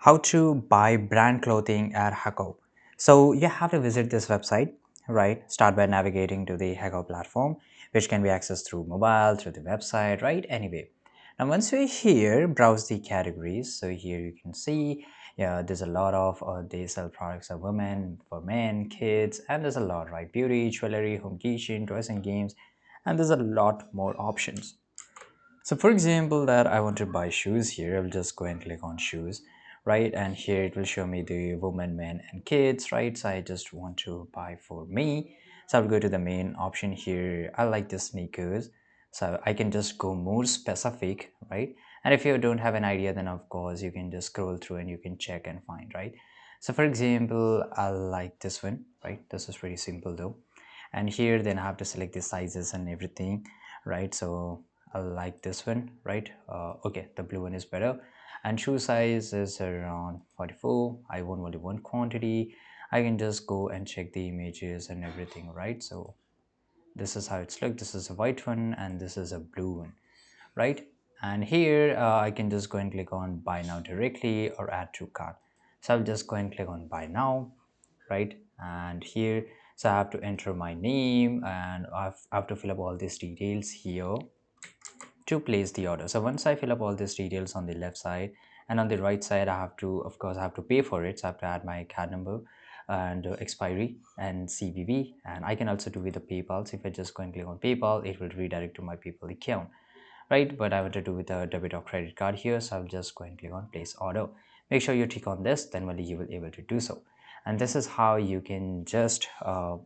How to buy brand clothing at Hacoo. So you have to visit this website, right? Start by navigating to the Hacoo platform, which can be accessed through mobile, through the website, right? Anyway. Now once we're here, browse the categories. So here you can see, yeah, there's a lot of they sell products for women, for men, kids, and there's a lot, right? Beauty, jewelry, home kitchen, toys and games, and there's a lot more options. So for example that I want to buy shoes here, I'll just go and click on shoes, right? And here it will show me the women, men and kids, right? So I just want to buy for me. So I'll go to the main option here. I like the sneakers. So I can just go more specific, right? And if you don't have an idea, then of course you can just scroll through and you can check and find, right? So for example, I like this one, right? This is pretty simple though. And here then I have to select the sizes and everything, right? So I like this one, right? Okay, the blue one is better. And shoe size is around 44. I want only one quantity. I can just go and check the images and everything, right? So this is how it's look. This is a white one and this is a blue one, right? And here I can just go and click on buy now directly or add to cart. So I'll just go and click on buy now, right? And here, so I have to enter my name and I have to fill up all these details here to place the order. So once I fill up all these details on the left side and on the right side, I have to, of course, I have to pay for it. So I have to add my card number and expiry and CVV. And I can also do with the PayPal. So if I just go and click on PayPal, it will redirect to my PayPal account, right? But I want to do with a debit or credit card here. So I'll just go and click on place order. Make sure you tick on this, then only you will be able to do so. And this is how you can just,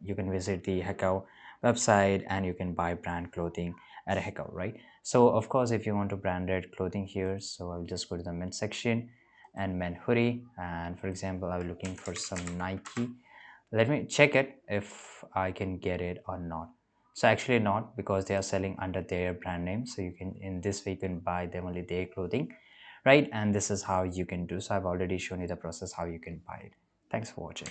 you can visit the Hacoo website and you can buy brand clothing at a Hacoo, right? So of course, if you want to branded clothing here, so I'll just go to the men's section and men hoodie. And for example, I'm looking for some Nike. Let me check it if I can get it or not. So actually not, because they are selling under their brand name. So you can, in this way, you can buy them only their clothing, right? And this is how you can do. So I've already shown you the process how you can buy it. Thanks for watching.